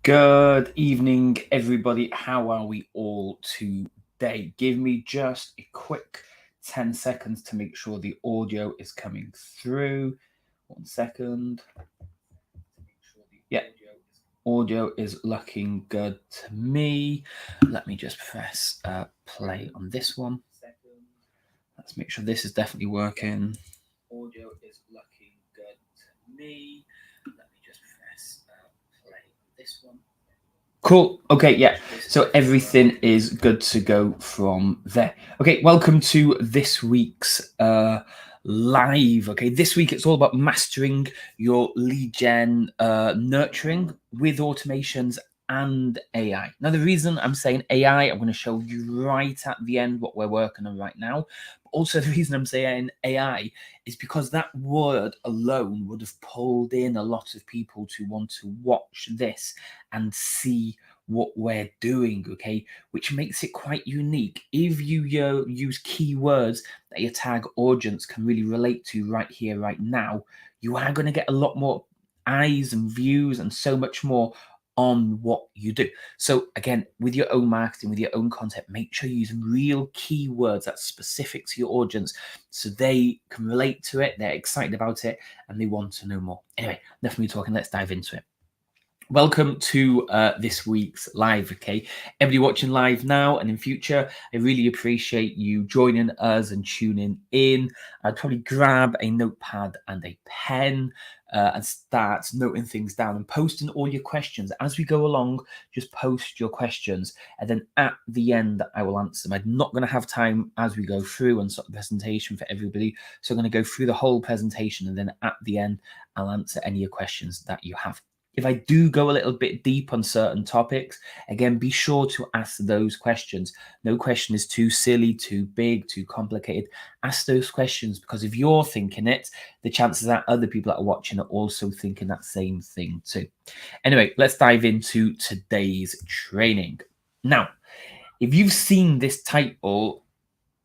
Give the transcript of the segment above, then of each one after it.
Good evening, everybody. How are we all today? Give me just a quick 10 seconds to make sure the audio is coming through. 1 second. Yeah, audio is looking good to me. Let me just press play on this one. Let's make sure this is definitely working. Audio is looking good to me. Let me just press play on this one. Cool. Okay, yeah. So everything is good to go from there. Okay, welcome to this week's live. Okay, this week it's all about mastering your lead gen nurturing with automations and AI. Now, the reason I'm saying AI, I'm going to show you right at the end what we're working on right now. But also, the reason I'm saying AI is because that word alone would have pulled in a lot of people to want to watch this and see what we're doing, okay, which makes it quite unique. If you use keywords that your tag audience can really relate to right here, right now, you are going to get a lot more eyes and views and so much more on what you do. So again, with your own marketing, with your own content, make sure you use real keywords that's specific to your audience so they can relate to it, they're excited about it, and they want to know more. Anyway, enough of me talking, let's dive into it. Welcome to this week's live, okay? Everybody watching live now and in future, I really appreciate you joining us and tuning in. I'd probably grab a notepad and a pen and start noting things down and posting all your questions. As we go along, just post your questions and then at the end, I will answer them. I'm not going to have time as we go through and sort of presentation for everybody. So I'm going to go through the whole presentation and then at the end, I'll answer any of your questions that you have. If I do go a little bit deep on certain topics, again, be sure to ask those questions. No question is too silly, too big, too complicated. Ask those questions because if you're thinking it, the chances are other people that are watching are also thinking that same thing too. Anyway, let's dive into today's training. Now, if you've seen this title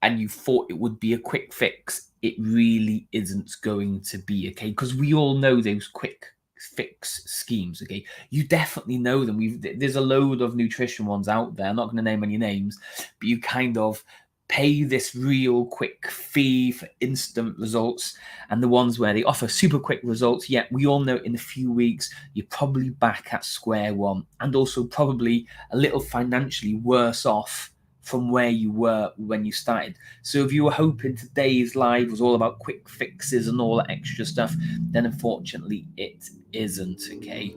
and you thought it would be a quick fix, it really isn't going to be, okay? Because we all know those quick fix schemes, okay? You definitely know them. There's a load of nutrition ones out there. I'm not going to name any names, but you kind of pay this real quick fee for instant results, and the ones where they offer super quick results, yet we all know in a few weeks you're probably back at square one and also probably a little financially worse off from where you were when you started. So if you were hoping today's live was all about quick fixes and all that extra stuff, then unfortunately it isn't, okay?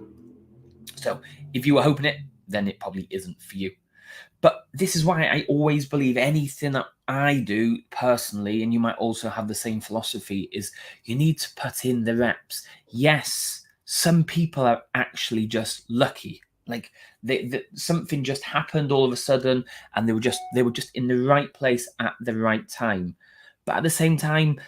So if you were hoping it, then it probably isn't for you. But this is why I always believe anything that I do personally, and you might also have the same philosophy, is you need to put in the reps. Yes, some people are actually just lucky. Like something just happened all of a sudden, and they were just in the right place at the right time. But at the same time,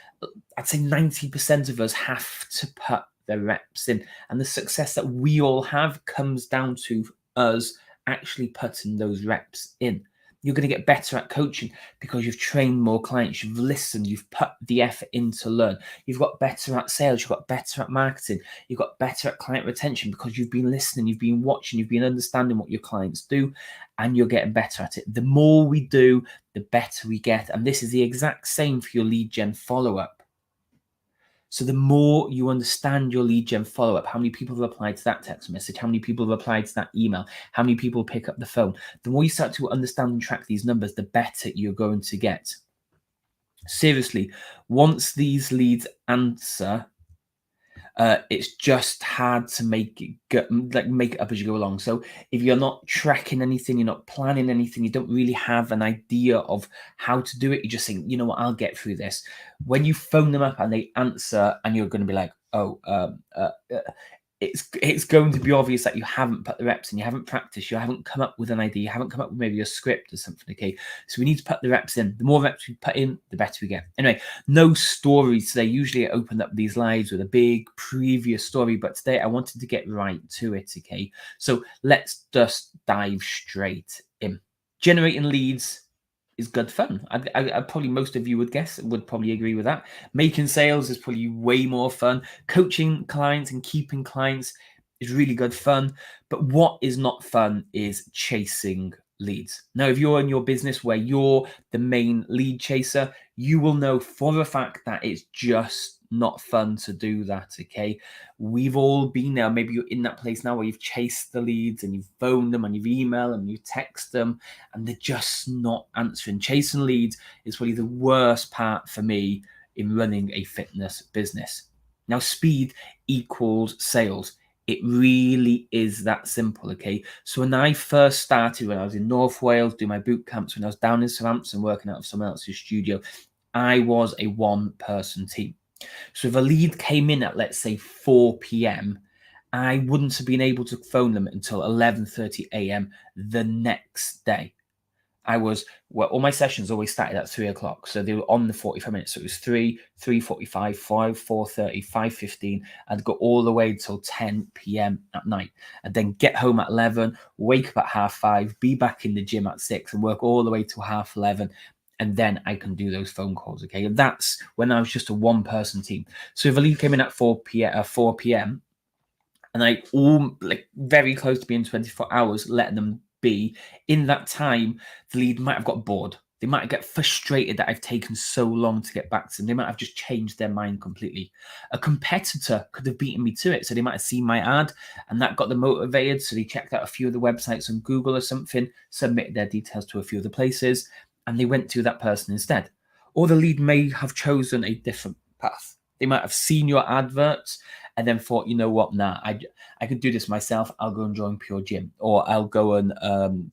I'd say 90% of us have to put the reps in, and the success that we all have comes down to us actually putting those reps in. You're going to get better at coaching because you've trained more clients, you've listened, you've put the effort in to learn. You've got better at sales, you've got better at marketing, you've got better at client retention because you've been listening, you've been watching, you've been understanding what your clients do, and you're getting better at it. The more we do, the better we get. And this is the exact same for your lead gen follow-up. So the more you understand your lead gen follow-up, how many people have applied to that text message, how many people have applied to that email, how many people pick up the phone, the more you start to understand and track these numbers, the better you're going to get. Seriously, once these leads answer, it's just hard to make it up as you go along. So if you're not tracking anything, you're not planning anything, you don't really have an idea of how to do it, you just think, you know what, I'll get through this. When you phone them up and they answer and you're going to be like, it's going to be obvious that you haven't put the reps in, you haven't practiced, you haven't come up with an idea, you haven't come up with maybe a script or something, okay? So we need to put the reps in. The more reps we put in, the better we get. Anyway, no stories today. Usually I open up these lives with a big previous story, but today I wanted to get right to it, okay? So let's just dive straight in. Generating leads is good fun. I probably most of you would probably agree with that. Making sales is probably way more fun. Coaching clients and keeping clients is really good fun. But what is not fun is chasing leads. Now, if you're in your business where you're the main lead chaser, you will know for a fact that it's just not fun to do that, okay? We've all been there. Maybe you're in that place now where you've chased the leads and you've phoned them and you've emailed them and you text them and they're just not answering. Chasing leads is probably the worst part for me in running a fitness business. Now, speed equals sales. It really is that simple, okay? So when I first started, when I was in North Wales doing my boot camps, when I was down in Southampton working out of someone else's studio, I was a one-person team. So if a lead came in at, let's say, 4 p.m., I wouldn't have been able to phone them until 11:30 a.m. the next day. All my sessions always started at 3 o'clock. So they were on the 45 minutes. So it was 3, 3:45, 5, 4:30, 5:15. I'd go all the way till 10 p.m. at night. And then get home at 11, wake up at 5:30, be back in the gym at 6 and work all the way till 11:30. And then I can do those phone calls, okay? And that's when I was just a one-person team. So if a lead came in at 4 p.m. and I very close to being 24 hours, letting them be, in that time, the lead might have got bored. They might get frustrated that I've taken so long to get back to them. They might have just changed their mind completely. A competitor could have beaten me to it. So they might have seen my ad and that got them motivated. So they checked out a few of the websites on Google or something, submitted their details to a few of the places, and they went to that person instead. Or the lead may have chosen a different path. They might have seen your adverts and then thought, you know what, nah, I could do this myself. I'll go and join Pure Gym, or I'll go and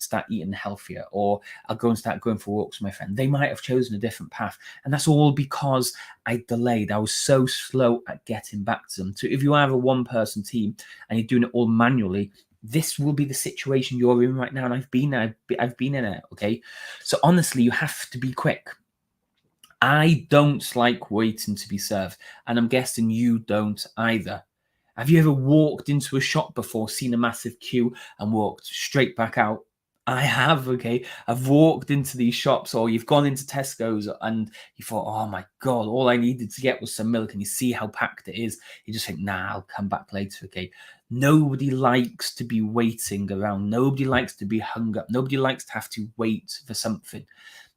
start eating healthier, or I'll go and start going for walks with my friend. They might have chosen a different path. And that's all because I delayed. I was so slow at getting back to them. So if you have a one-person team and you're doing it all manually, this will be the situation you're in right now. And I've been there. I've been in it, okay? So honestly, you have to be quick. I don't like waiting to be served, and I'm guessing you don't either. Have you ever walked into a shop before, seen a massive queue, and walked straight back out? I have, okay. I've walked into these shops, or you've gone into Tesco's and you thought, oh my God, all I needed to get was some milk, and you see how packed it is. You just think, nah, I'll come back later, okay. Nobody likes to be waiting around. Nobody likes to be hung up. Nobody likes to have to wait for something.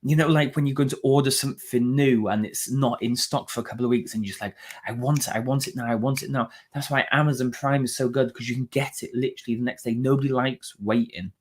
You know, like when you're going to order something new and it's not in stock for a couple of weeks and you're just like, I want it now, I want it now. That's why Amazon Prime is so good, because you can get it literally the next day. Nobody likes waiting.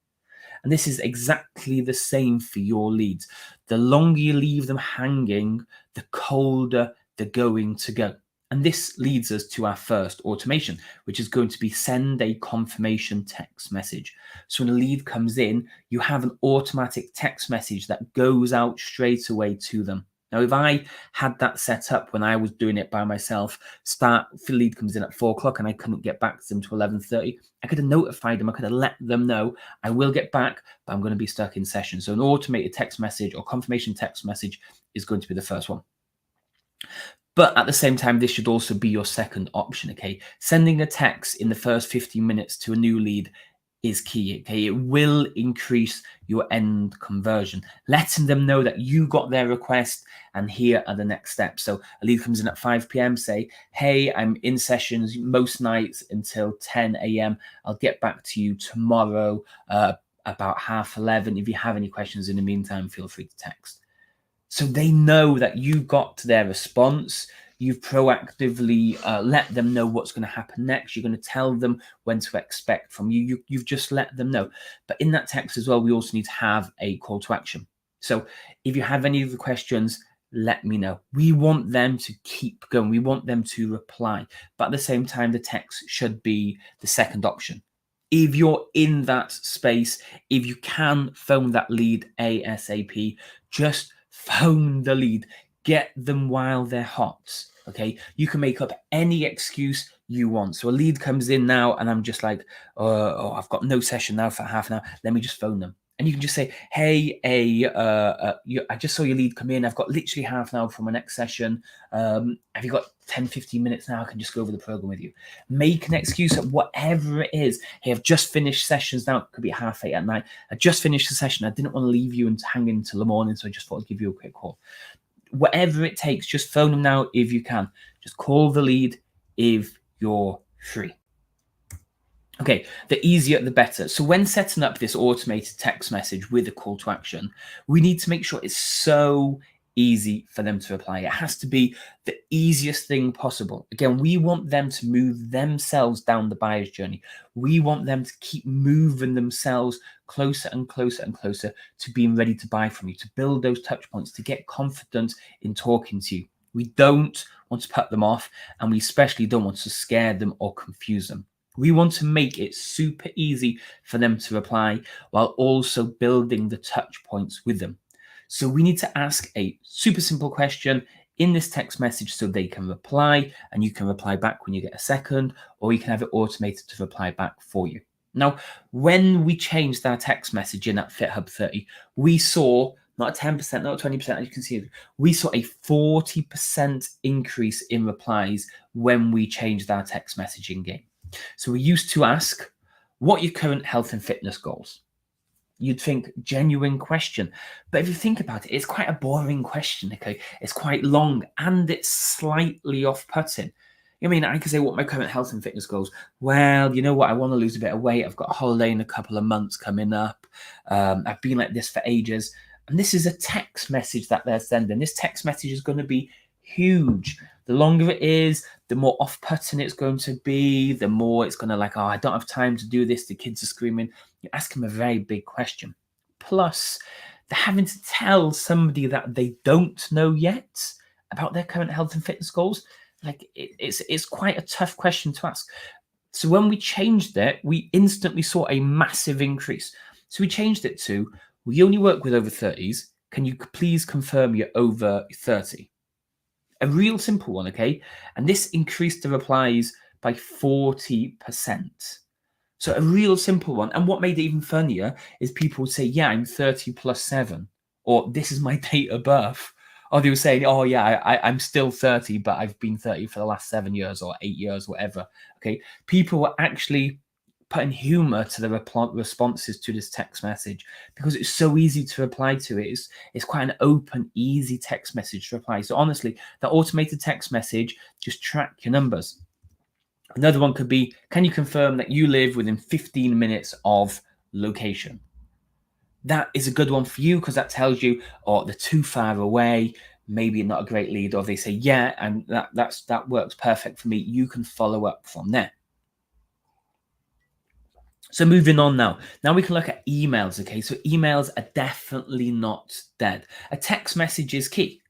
And this is exactly the same for your leads. The longer you leave them hanging, the colder they're going to go. And this leads us to our first automation, which is going to be send a confirmation text message. So when a lead comes in, you have an automatic text message that goes out straight away to them. Now, if I had that set up when I was doing it by myself, the lead comes in at 4 o'clock and I couldn't get back to them to 11:30, I could have notified them. I could have let them know I will get back, but I'm going to be stuck in session. So an automated text message or confirmation text message is going to be the first one. But at the same time, this should also be your second option, okay? Sending a text in the first 15 minutes to a new lead is key, okay? It will increase your end conversion, letting them know that you got their request and here are the next steps. So a lead comes in at 5 p.m, say, hey, I'm in sessions most nights until 10 a.m. I'll get back to you tomorrow about 11:30. If you have any questions in the meantime, feel free to text. So they know that you got to their response. You've proactively let them know what's going to happen next. You're going to tell them when to expect from you. You've just let them know. But in that text as well, we also need to have a call to action. So if you have any of the questions, let me know. We want them to keep going. We want them to reply. But at the same time, the text should be the second option. If you're in that space, if you can phone that lead ASAP, just phone the lead. Get them while they're hot, okay? You can make up any excuse you want. So a lead comes in now and I'm just like, oh, I've got no session now for half an hour. Let me just phone them. And you can just say, hey, I just saw your lead come in. I've got literally half an hour for my next session. Have you got 10, 15 minutes now? I can just go over the program with you. Make an excuse of whatever it is. Hey, I've just finished sessions now. It could be 8:30 at night. I just finished the session. I didn't want to leave you and hang until the morning, so I just thought I'd give you a quick call. Whatever it takes, just phone them now if you can. Just call the lead if you're free. Okay, the easier the better. So when setting up this automated text message with a call to action, we need to make sure it's so easy for them to reply. It has to be the easiest thing possible. Again, we want them to move themselves down the buyer's journey. We want them to keep moving themselves closer and closer and closer to being ready to buy from you, to build those touch points, to get confidence in talking to you. We don't want to put them off, and we especially don't want to scare them or confuse them. We want to make it super easy for them to reply while also building the touch points with them. So we need to ask a super simple question in this text message so they can reply, and you can reply back when you get a second, or you can have it automated to reply back for you. Now, when we changed our text message in at FitHub 30, we saw not 10%, not 20%, as you can see, we saw a 40% increase in replies when we changed our text messaging game. So we used to ask, what are your current health and fitness goals? You'd think genuine question. But if you think about it, it's quite a boring question, okay? It's quite long and it's slightly off-putting. I mean, I could say, what are my current health and fitness goals? Well, you know what? I want to lose a bit of weight. I've got a holiday in a couple of months coming up. I've been like this for ages. And this is a text message that they're sending. This text message is going to be huge. The longer it is, the more off-putting it's going to be, the more it's going to like, oh, I don't have time to do this. The kids are screaming. You ask them a very big question. Plus, they're having to tell somebody that they don't know yet about their current health and fitness goals. Like it's quite a tough question to ask. So when we changed it, we instantly saw a massive increase. So we changed it to, we only work with over 30s. Can you please confirm you're over 30? A real simple one, okay? And this increased the replies by 40%. So a real simple one. And what made it even funnier is people would say, yeah, I'm 30 plus 7. Or this is my date of birth. Or they were saying, oh, yeah, I'm still 30, but I've been 30 for the last 7 years or 8 years, whatever. Okay. People were actually putting humor to the responses to this text message because it's so easy to reply to it. It's quite an open, easy text message to reply. So honestly, the automated text message, just track your numbers. Another one could be, can you confirm that you live within 15 minutes of location? That is a good one for you because that tells you, oh, they're too far away, maybe not a great lead, or they say, yeah, and that works perfect for me. You can follow up from there. So moving on now. Now we can look at emails, okay? So emails are definitely not dead. A text message is key.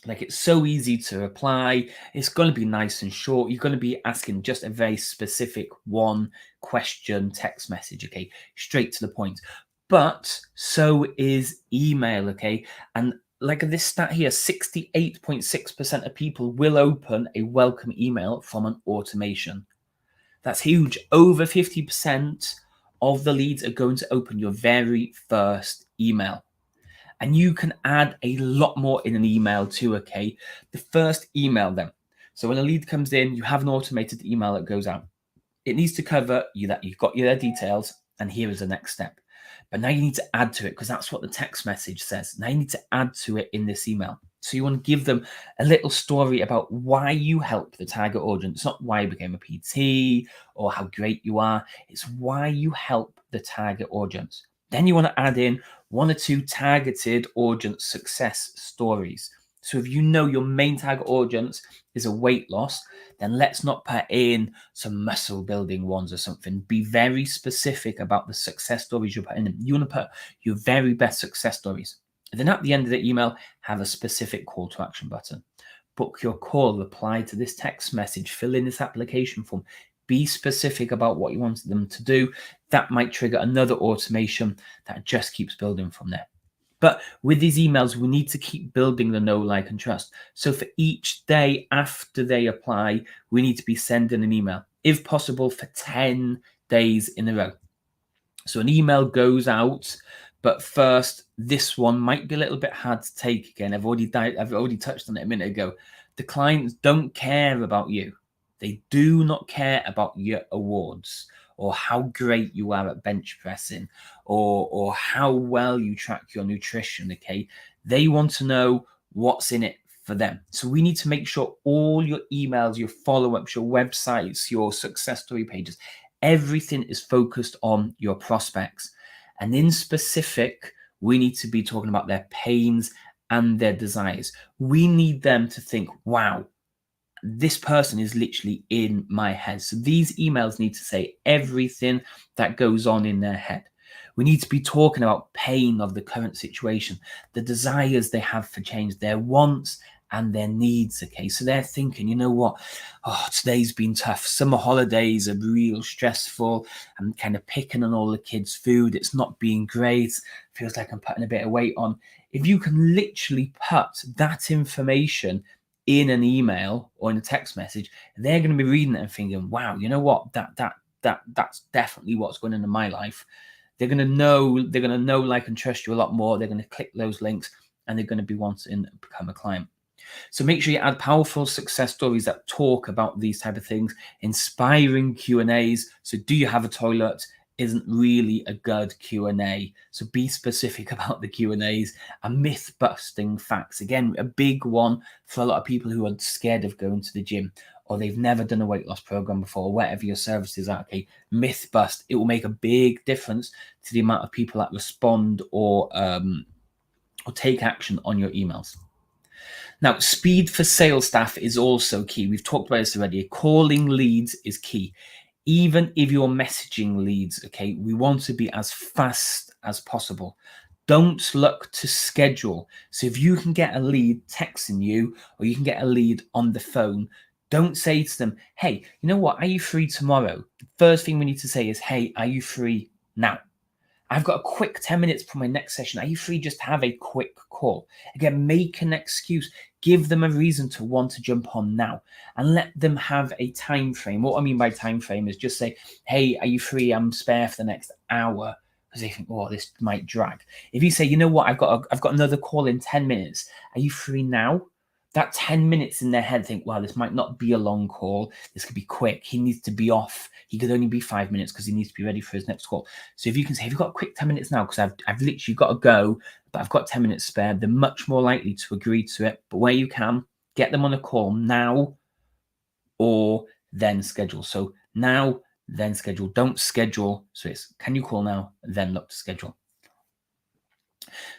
Like, it's so easy to reply. It's going to be nice and short. You're going to be asking just a very specific one question text message, okay? Straight to the point. But so is email, okay? And like this stat here, 68.6% of people will open a welcome email from an automation. That's huge. Over 50% of the leads are going to open your very first email. And you can add a lot more in an email too, okay? The first email then. So when a lead comes in, you have an automated email that goes out. It needs to cover you that you've got their details, and here is the next step. But now you need to add to it because that's what the text message says. Now you need to add to it in this email. So you want to give them a little story about why you help the target audience. It's not why you became a PT or how great you are. It's why you help the target audience. Then you want to add in 1 or 2 targeted audience success stories. So if you know your main target audience is a weight loss, then let's not put in some muscle building ones or something. Be very specific about the success stories you're putting in. You want to put your very best success stories. And then at the end of the email, have a specific call to action button. Book your call, reply to this text message, fill in this application form. Be specific about what you want them to do. That might trigger another automation that just keeps building from there. But with these emails, we need to keep building the know, like, and trust. So for each day after they apply, we need to be sending an email, if possible, for 10 days in a row. So an email goes out, but first, this one might be a little bit hard to take again. I've already touched on it a minute ago. The clients don't care about you. They do not care about your awards or how great you are at bench pressing or how well you track your nutrition, okay? They want to know what's in it for them. So we need to make sure all your emails, your follow-ups, your websites, your success story pages, Everything is focused on your prospects. And in specific, we need to be talking about their pains and their desires. We need them to think, wow, this person is literally in my head. So these emails need to say everything that goes on in their head. We need to be talking about pain of the current situation, the desires they have for change, their wants and their needs. Okay, so they're thinking, you know what? Oh, today's been tough. Summer holidays are real stressful. I'm kind of picking on all the kids' food. It's not being great. Feels like I'm putting a bit of weight on. If you can literally put that information in an email or in a text message, they're going to be reading it and thinking, wow, you know what? That's definitely what's going on in my life. They're going to know, like, and trust you a lot more. They're going to click those links and they're going to be wanting to become a client. So make sure you add powerful success stories that talk about these type of things, inspiring Q&As. So do you have a toilet? Isn't really a good Q&A. So be specific about the Q&As, and myth busting facts. Again, a big one for a lot of people who are scared of going to the gym, or they've never done a weight loss program before, whatever your services are. Okay, myth bust. It will make a big difference to the amount of people that respond or take action on your emails. Now, speed for sales staff is also key. We've talked about this already. Calling leads is key. Even if you're messaging leads, okay, we want to be as fast as possible. Don't look to schedule. So if you can get a lead texting you, or you can get a lead on the phone, don't say to them, hey, you know what, are you free tomorrow? The first thing we need to say is, hey, are you free now? I've got a quick 10 minutes for my next session. Are you free just to have a quick call? Again, make an excuse. Give them a reason to want to jump on now, and let them have a time frame. What I mean by time frame is just say, hey, are you free? I'm spare for the next hour. Because they think, oh, this might drag. If you say, you know what, I've got another call in 10 minutes. Are you free now? That 10 minutes in their head think, wow, this might not be a long call. This could be quick. He needs to be off. He could only be 5 minutes because he needs to be ready for his next call. So if you can say, have you got a quick 10 minutes now? Because I've literally got to go, but I've got 10 minutes spare. They're much more likely to agree to it. But where you can, get them on a call now or then schedule. So now, then schedule. Don't schedule. So it's, can you call now? Then look to schedule.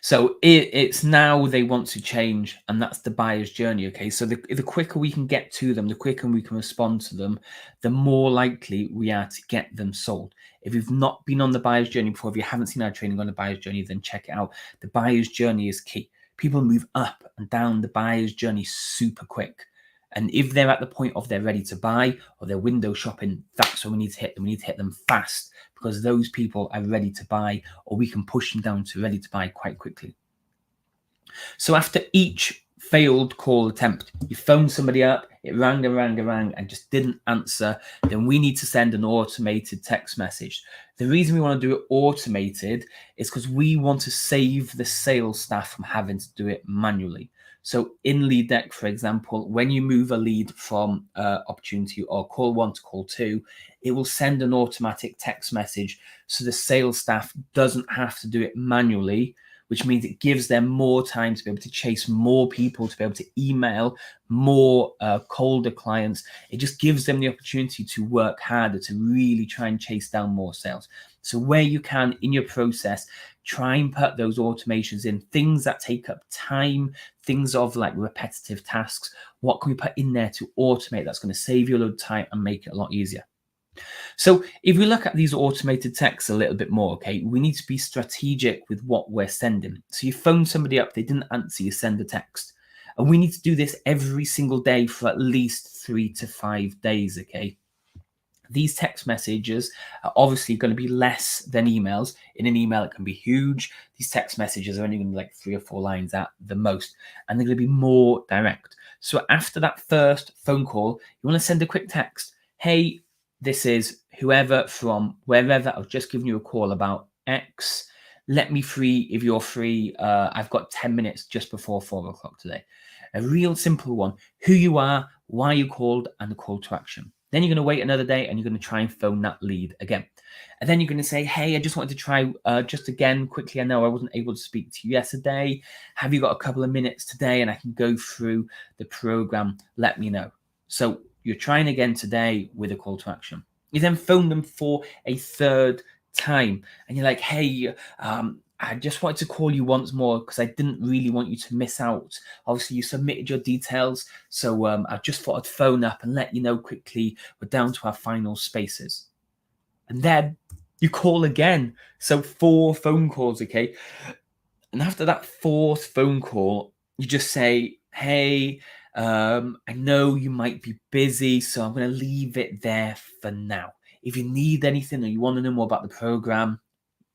So it's now they want to change, and that's the buyer's journey. Okay, so the quicker we can get to them, the quicker we can respond to them, the more likely we are to get them sold. If you've not been on the buyer's journey before, if you haven't seen our training on the buyer's journey, then check it out. The buyer's journey is key. People move up and down the buyer's journey super quick. And if they're at the point of they're ready to buy or they're window shopping, that's when we need to hit them. We need to hit them fast, because those people are ready to buy, or we can push them down to ready to buy quite quickly. So after each failed call attempt, you phone somebody up, it rang and just didn't answer, then we need to send an automated text message. The reason we want to do it automated is because we want to save the sales staff from having to do it manually. So in Lead Deck, for example, when you move a lead from opportunity or call 1 to call 2, it will send an automatic text message, so the sales staff doesn't have to do it manually, which means it gives them more time to be able to chase more people, to be able to email more colder clients. It just gives them the opportunity to work harder, to really try and chase down more sales. So where you can in your process, try and put those automations in, things that take up time, things of like repetitive tasks. What can we put in there to automate that's going to save you a lot of time and make it a lot easier? So if we look at these automated texts a little bit more, okay, we need to be strategic with what we're sending. So you phone somebody up, they didn't answer, you send a text. And we need to do this every single day for at least 3 to 5 days, okay? These text messages are obviously going to be less than emails. In an email, it can be huge. These text messages are only going to be like 3 or 4 lines at the most, and they're going to be more direct. So after that first phone call, you want to send a quick text. Hey, this is whoever from wherever. I've just given you a call about X. Let me free if you're free. I've got 10 minutes just before 4 o'clock today. A real simple one. Who you are, why you called, and the call to action. Then you're going to wait another day and you're going to try and phone that lead again. And then you're going to say, hey, I just wanted to try just again quickly. I know I wasn't able to speak to you yesterday. Have you got a couple of minutes today and I can go through the program? Let me know. So you're trying again today with a call to action. You then phone them for a third time, and you're like, hey, I just wanted to call you once more because I didn't really want you to miss out. Obviously, you submitted your details, so I just thought I'd phone up and let you know quickly we're down to our final spaces. And then you call again. So 4 phone calls, okay? And after that 4th phone call, you just say, hey, I know you might be busy, so I'm going to leave it there for now. If you need anything or you want to know more about the program,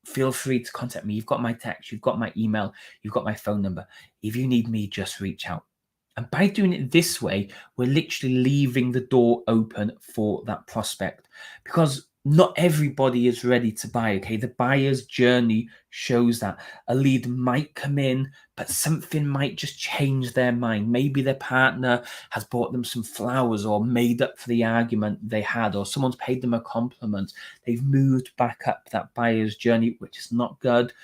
feel free to contact me. You've got my text, you've got my email, you've got my phone number. If you need me, just reach out. And by doing it this way, we're literally leaving the door open for that prospect, because not everybody is ready to buy. Okay, the buyer's journey shows that a lead might come in, but something might just change their mind. Maybe their partner has bought them some flowers or made up for the argument they had, or someone's paid them a compliment. They've moved back up that buyer's journey, which is not good.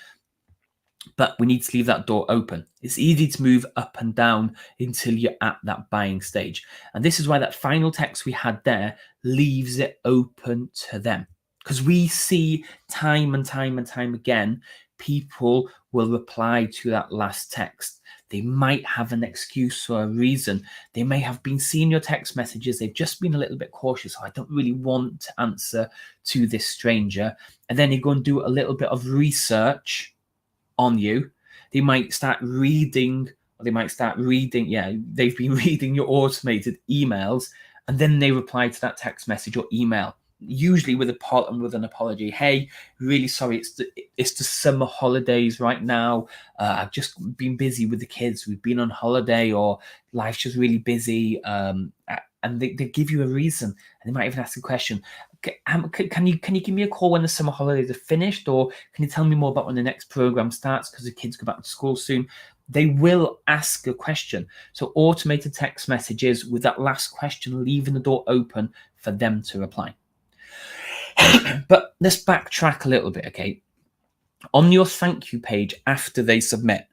But we need to leave that door open. It's easy to move up and down until you're at that buying stage. And this is why that final text we had there leaves it open to them. Because we see time and time and time again, people will reply to that last text. They might have an excuse or a reason. They may have been seeing your text messages. They've just been a little bit cautious. I don't really want to answer to this stranger. And then you go and do a little bit of research on you. They might start reading, they've been reading your automated emails, and then they reply to that text message or email, usually with an apology. Hey, really sorry, it's the summer holidays right now. I've just been busy with the kids. We've been on holiday, or life's just really busy. And they give you a reason, and they might even ask a question. Can you give me a call when the summer holidays are finished, or can you tell me more about when the next program starts, because the kids go back to school soon? They will ask a question. So automated text messages with that last question, leaving the door open for them to reply. But let's backtrack a little bit, okay? On your thank you page after they submit,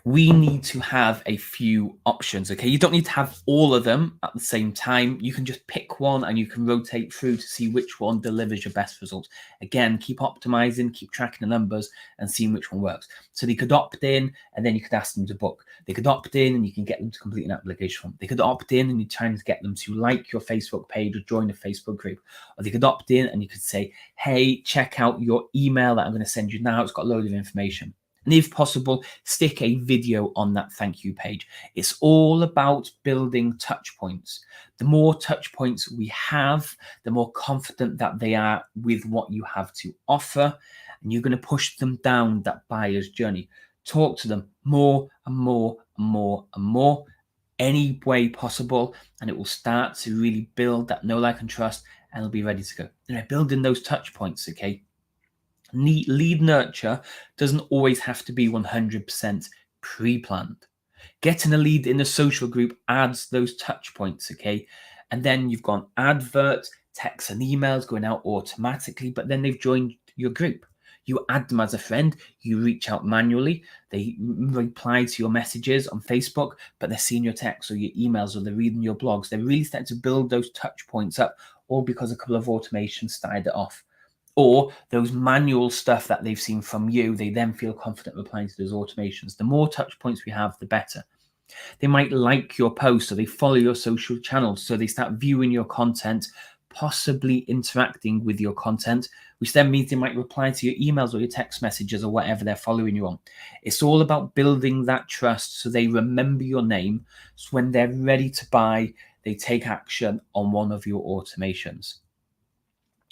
we need to have a few options, okay? You don't need to have all of them at the same time. You can just pick one and you can rotate through to see which one delivers your best results. Again, keep optimizing, keep tracking the numbers and seeing which one works. So they could opt in and then you could ask them to book. They could opt in and you can get them to complete an application form. They could opt in and you're trying to get them to like your Facebook page or join a Facebook group. Or they could opt in and you could say, hey, check out your email that I'm going to send you now. It's got a load of information. And if possible, stick a video on that thank you page. It's all about building touch points. The more touch points we have, the more confident that they are with what you have to offer. And you're going to push them down that buyer's journey. Talk to them more and more and more and more, any way possible. And it will start to really build that know, like, and trust, and it'll be ready to go. Building those touch points, okay? Lead nurture doesn't always have to be 100% pre-planned. Getting a lead in a social group adds those touch points, okay? And then you've got adverts, texts and emails going out automatically, but then they've joined your group. You add them as a friend, you reach out manually, they reply to your messages on Facebook, but they're seeing your texts or your emails, or they're reading your blogs. They're really starting to build those touch points up, all because a couple of automations started it off. Or those manual stuff that they've seen from you, they then feel confident replying to those automations. The more touch points we have, the better. They might like your post, or they follow your social channels, so they start viewing your content, possibly interacting with your content, which then means they might reply to your emails or your text messages or whatever they're following you on. It's all about building that trust so they remember your name, so when they're ready to buy, they take action on one of your automations.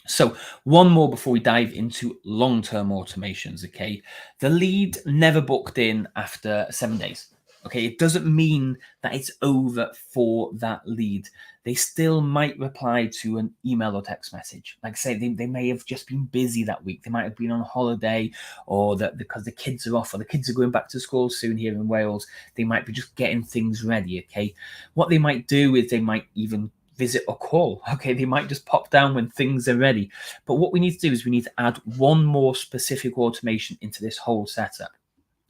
So one more before we dive into long-term automations, okay? The lead never booked in after 7 days, okay? It doesn't mean that it's over for that lead. They still might reply to an email or text message. Like I say, they may have just been busy that week. They might have been on holiday, or that because the kids are off, or the kids are going back to school soon here in Wales, they might be just getting things ready, okay? What they might do is they might even visit or call. Okay, they might just pop down when things are ready. But what we need to do is we need to add one more specific automation into this whole setup.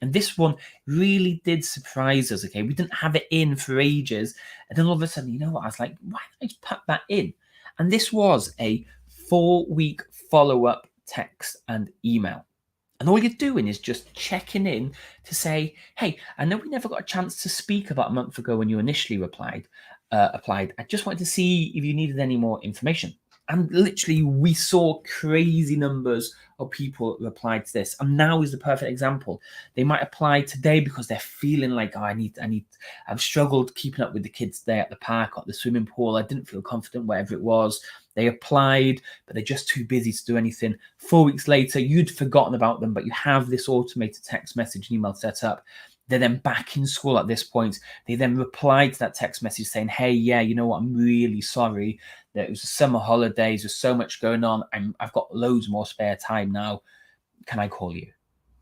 And this one really did surprise us, okay? We didn't have it in for ages. And then all of a sudden, you know what? I was like, why did I just put that in? And this was a 4-week follow-up text and email. And all you're doing is just checking in to say, hey, I know we never got a chance to speak about a month ago when you initially applied. I just wanted to see if you needed any more information. And literally, we saw crazy numbers of people who applied to this. And now is the perfect example. They might apply today because they're feeling like, oh, I've struggled keeping up with the kids there at the park or at the swimming pool. I didn't feel confident, whatever it was. They applied, but they're just too busy to do anything. 4 weeks later, you'd forgotten about them, but you have this automated text message and email set up. They're then back in school at this point. They then reply to that text message saying, hey, yeah, you know what? I'm really sorry that it was the summer holidays. There's so much going on. I've got loads more spare time now. Can I call you?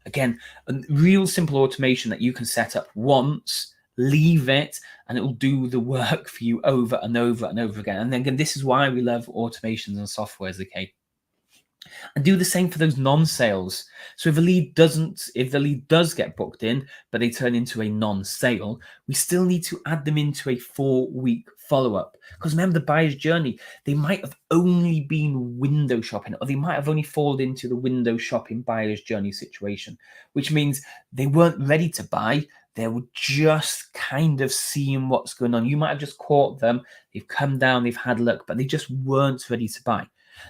Again, a real simple automation that you can set up once, leave it, and it will do the work for you over and over and over again. And then again, this is why we love automations and softwares, okay? And do the same for those non-sales. So if the lead does get booked in, but they turn into a non-sale, we still need to add them into a 4-week follow-up. Because remember the buyer's journey, they might have only been window shopping, or they might have only fallen into the window shopping buyer's journey situation, which means they weren't ready to buy. They were just kind of seeing what's going on. You might have just caught them. They've come down, they've had a look, but they just weren't ready to buy.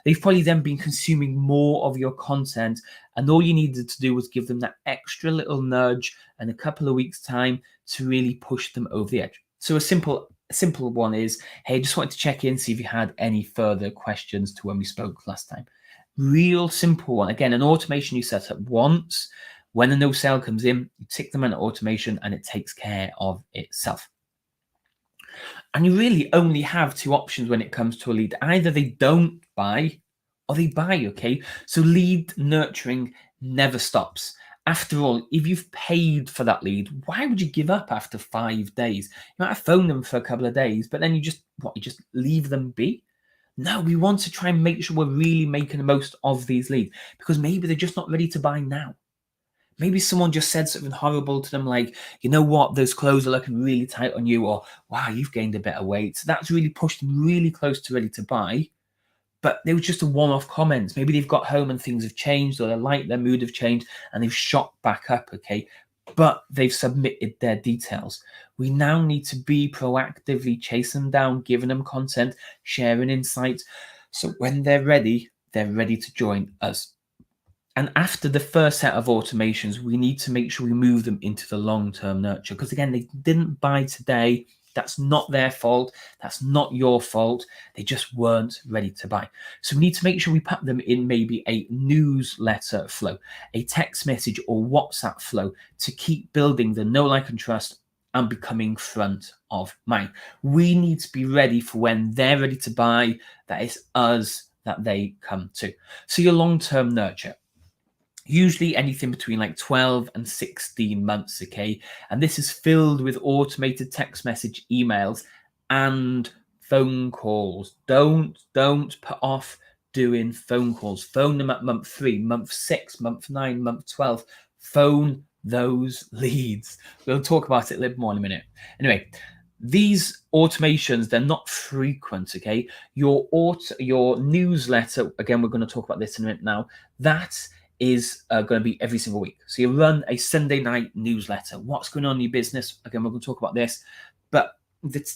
They've probably then been consuming more of your content, and all you needed to do was give them that extra little nudge and a couple of weeks' time to really push them over the edge. So a simple one is, hey, just wanted to check in, see if you had any further questions to when we spoke last time. Real simple one. Again, an automation you set up once. When a no sale comes in, you tick them on automation and it takes care of itself. And you really only have two options when it comes to a lead. Either they don't buy or they buy, okay? So lead nurturing never stops. After all, if you've paid for that lead, why would you give up after 5 days? You might have phoned them for a couple of days, but then you just leave them be? No, we want to try and make sure we're really making the most of these leads, because maybe they're just not ready to buy now. Maybe someone just said something horrible to them like, you know what, those clothes are looking really tight on you, or wow, you've gained a bit of weight. So that's really pushed them really close to ready to buy. But they were just a one-off comment. Maybe they've got home and things have changed, or their mood have changed, and they've shot back up, okay? But they've submitted their details. We now need to be proactively chasing them down, giving them content, sharing insights. So when they're ready to join us. And after the first set of automations, we need to make sure we move them into the long-term nurture. Because again, they didn't buy today. That's not their fault. That's not your fault. They just weren't ready to buy. So we need to make sure we put them in maybe a newsletter flow, a text message or WhatsApp flow to keep building the know, like, and trust and becoming front of mind. We need to be ready for when they're ready to buy. That is us that they come to. So your long-term nurture. Usually anything between like 12 and 16 months, okay? And this is filled with automated text message, emails, and phone calls. Don't put off doing phone calls. Phone them at month 3, month 6, month 9, month 12. Phone those leads. We'll talk about it a little more in a minute. Anyway, these automations, they're not frequent, okay? Your newsletter, again, we're going to talk about this in a minute now, that is going to be every single week. So you run a Sunday night newsletter. What's going on in your business? Again, we're going to talk about this. But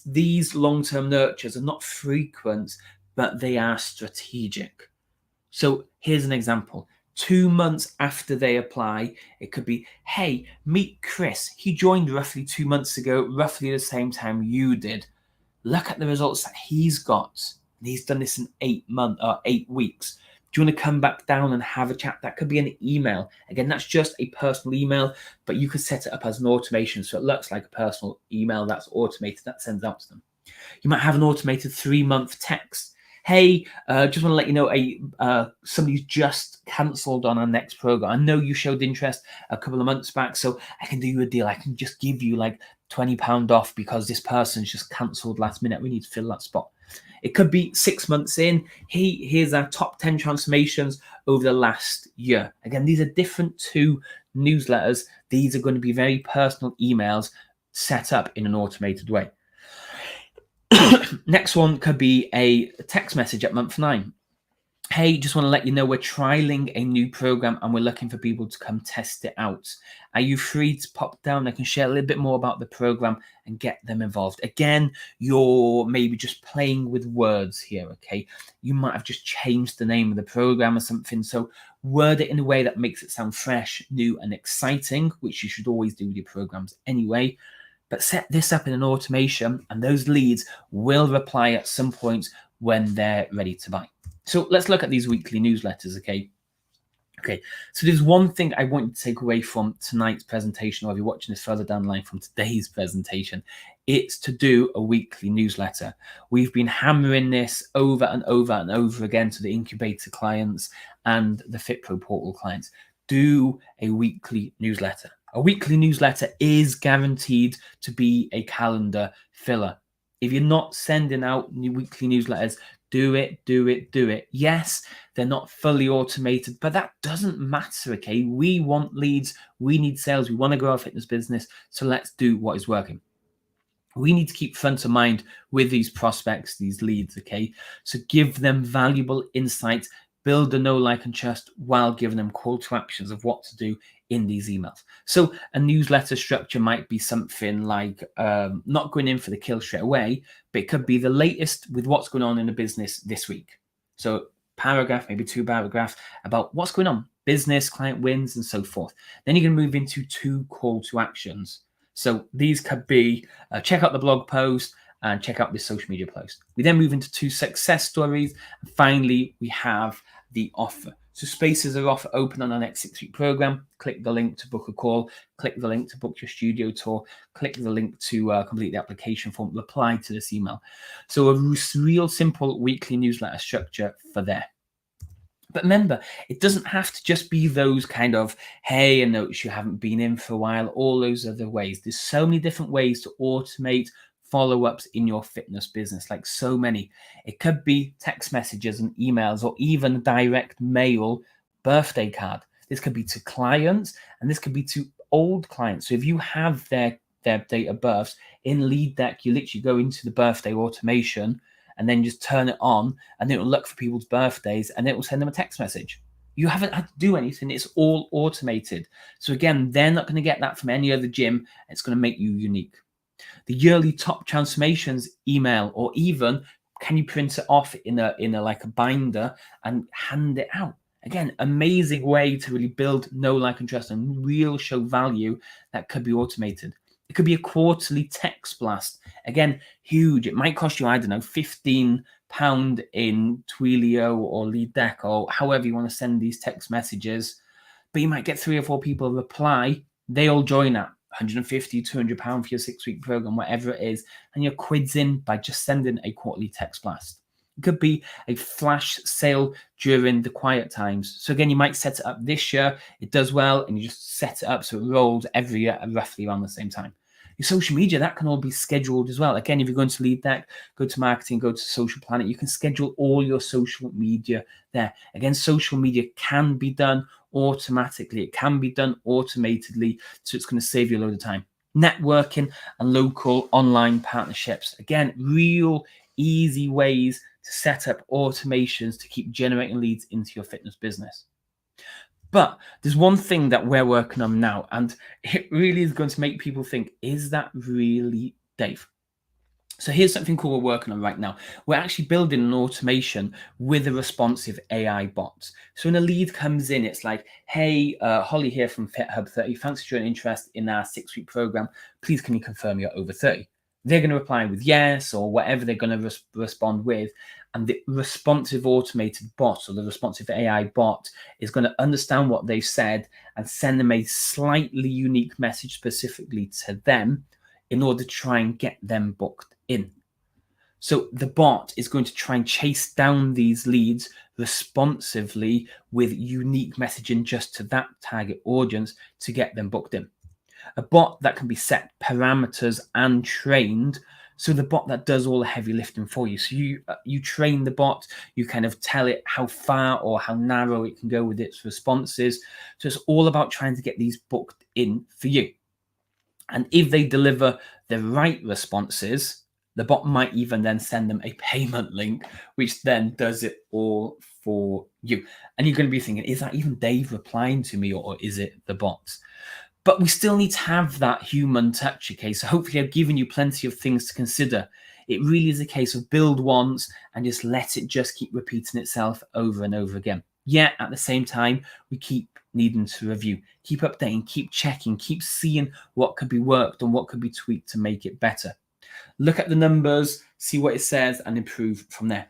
these long-term nurtures are not frequent, but they are strategic. So here's an example. 2 months after they apply, it could be, hey, meet Chris. He joined roughly 2 months ago, roughly the same time you did. Look at the results that he's got. He's done this in 8 weeks. Do you want to come back down and have a chat? That could be an email. Again, that's just a personal email, but you could set it up as an automation. So it looks like a personal email that's automated, that sends out to them. You might have an automated 3-month text. Hey, just want to let you know somebody's just cancelled on our next program. I know you showed interest a couple of months back, so I can do you a deal. I can just give you like £20 off because this person's just cancelled last minute. We need to fill that spot. It could be 6 months in. Here's our top 10 transformations over the last year. Again, these are different to newsletters. These are going to be very personal emails set up in an automated way. Next one could be a text message at month 9. Hey, just want to let you know we're trialing a new program and we're looking for people to come test it out. Are you free to pop down? I can share a little bit more about the program and get them involved. Again, you're maybe just playing with words here, okay? You might have just changed the name of the program or something. So word it in a way that makes it sound fresh, new, and exciting, which you should always do with your programs anyway. But set this up in an automation and those leads will reply at some point when they're ready to buy. So let's look at these weekly newsletters, okay? Okay, so there's one thing I want you to take away from tonight's presentation, or if you're watching this further down the line from today's presentation, it's to do a weekly newsletter. We've been hammering this over and over and over again to the incubator clients and the FitPro portal clients. Do a weekly newsletter. A weekly newsletter is guaranteed to be a calendar filler. If you're not sending out new weekly newsletters, do it. Yes, they're not fully automated, but that doesn't matter, okay? We want leads, we need sales, we want to grow our fitness business, so let's do what is working. We need to keep front of mind with these prospects, these leads, okay? So give them valuable insights, build a know, like, and trust while giving them call to actions of what to do in these emails. So a newsletter structure might be something like not going in for the kill straight away, but it could be the latest with what's going on in the business this week. So paragraph, maybe 2 paragraphs about what's going on, business, client wins, and so forth. Then you're going to move into 2 call to actions. So these could be check out the blog post and check out this social media post. We then move into 2 success stories. And finally, we have the offer. So spaces are open on our next 6-week program. Click the link to book a call. Click the link to book your studio tour. Click the link to complete the application form. Reply to this email. So a real simple weekly newsletter structure for there. But remember, it doesn't have to just be those kind of, hey, I notice you haven't been in for a while, all those other ways. There's so many different ways to automate follow-ups in your fitness business, like so many. It could be text messages and emails, or even direct mail birthday card. This could be to clients, and this could be to old clients. So if you have their date of births in Lead Deck, you literally go into the birthday automation and then just turn it on, and it will look for people's birthdays and it will send them a text message. You haven't had to do anything. It's all automated. So again, they're not going to get that from any other gym. It's going to make you unique. The yearly top transformations email, or even can you print it off in a like a binder and hand it out? Again, amazing way to really build know, like, and trust and real show value that could be automated. It could be a quarterly text blast. Again, huge. It might cost you, I don't know, £15 in Twilio or Lead Deck or however you want to send these text messages. But you might get 3 or 4 people reply. They all join at £150, £200 for your 6-week program, whatever it is. And you're quids in by just sending a quarterly text blast. It could be a flash sale during the quiet times. So again, you might set it up this year. It does well, and you just set it up so it rolls every year at roughly around the same time. Your social media, that can all be scheduled as well. Again, if you're going to Lead Deck, go to marketing, go to Social Planet, you can schedule all your social media there. Again, social media can be done automatically. It can be done automatedly, so it's going to save you a load of time. Networking and local online partnerships. Again, real easy ways to set up automations to keep generating leads into your fitness business. But there's one thing that we're working on now, and it really is going to make people think, is that really Dave? So here's something cool we're working on right now. We're actually building an automation with a responsive AI bot. So when a lead comes in, it's like, hey, Holly here from FitHub 30. Thanks for showing interest in our 6-week program. Please, can you confirm you're over 30? They're going to reply with yes, or whatever they're going to respond with. And the responsive automated bot, or the responsive AI bot, is going to understand what they've said and send them a slightly unique message specifically to them in order to try and get them booked in. So the bot is going to try and chase down these leads responsively with unique messaging just to that target audience to get them booked in. A bot that can be set parameters and trained. So the bot that does all the heavy lifting for you. So you train the bot, you kind of tell it how far or how narrow it can go with its responses. So it's all about trying to get these booked in for you. And if they deliver the right responses, The bot might even then send them a payment link, which then does it all for you. And you're going to be thinking, is that even Dave replying to me, or is it the bots? But we still need to have that human touch, okay? So hopefully I've given you plenty of things to consider. It really is a case of build once and just let it just keep repeating itself over and over again. Yet at the same time, we keep needing to review, keep updating, keep checking, keep seeing what could be worked and what could be tweaked to make it better. Look at the numbers, see what it says, and improve from there.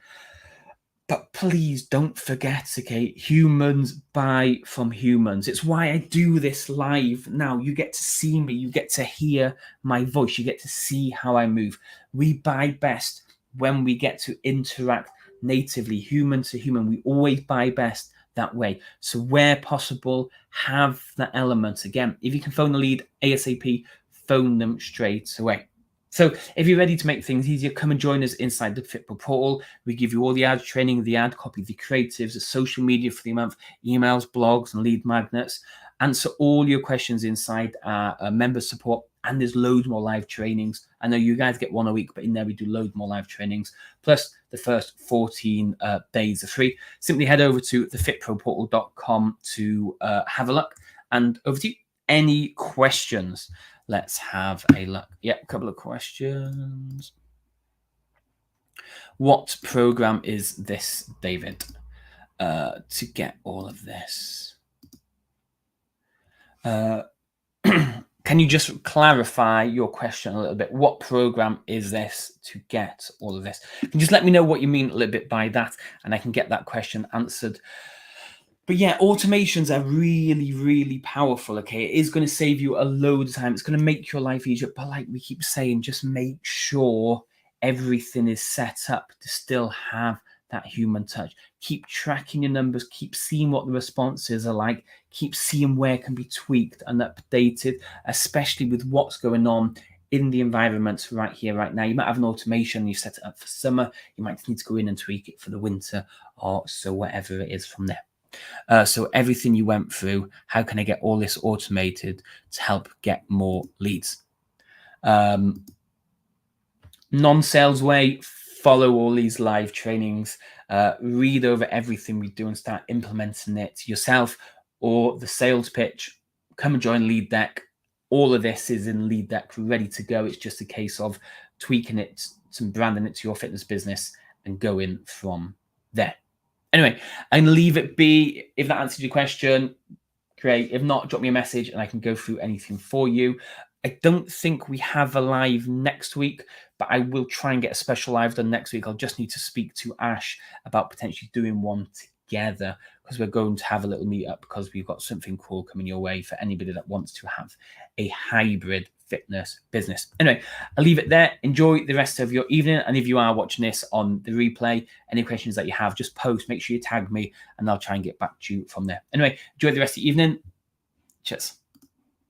But please don't forget, okay, humans buy from humans. It's why I do this live now. You get to see me, you get to hear my voice, you get to see how I move. We buy best when we get to interact natively, human to human. We always buy best that way. So where possible, have that element. Again, if you can phone the lead ASAP, phone them straight away. So if you're ready to make things easier, come and join us inside the Fitpro portal. We give you all the ad training, the ad copy, the creatives, the social media for the month, emails, blogs, and lead magnets. Answer all your questions inside our member support, and there's loads more live trainings. I know you guys get one a week, but in there we do loads more live trainings. Plus, the first 14 days are free. Simply head over to thefitproportal.com to have a look. And over to you. Any questions? Let's have a look. Yeah, a couple of questions. What program is this, David, to get all of this? Can you just clarify your question a little bit? What program is this to get all of this? Can you just let me know what you mean a little bit by that, and I can get that question answered. But yeah, automations are really, really powerful, okay? It is going to save you a load of time. It's going to make your life easier. But like we keep saying, just make sure everything is set up to still have that human touch. Keep tracking your numbers. Keep seeing what the responses are like. Keep seeing where it can be tweaked and updated, especially with what's going on in the environment right here, right now. You might have an automation, you set it up for summer. You might need to go in and tweak it for the winter, or so whatever it is from there. So everything you went through, how can I get all this automated to help get more leads? Non-sales way, follow all these live trainings, read over everything we do and start implementing it yourself, or the sales pitch, come and join Lead Deck. All of this is in Lead Deck, ready to go. It's just a case of tweaking it, some branding it to your fitness business and going from there. Anyway, I'm going to leave it be. If that answered your question, great. If not, drop me a message and I can go through anything for you. I don't think we have a live next week, but I will try and get a special live done next week. I'll just need to speak to Ash about potentially doing one together, because we're going to have a little meetup, because we've got something cool coming your way for anybody that wants to have a hybrid fitness business. Anyway, I'll leave it there. Enjoy the rest of your evening. And if you are watching this on the replay, any questions that you have, just post. Make sure you tag me and I'll try and get back to you from there. Anyway, enjoy the rest of the evening. Cheers.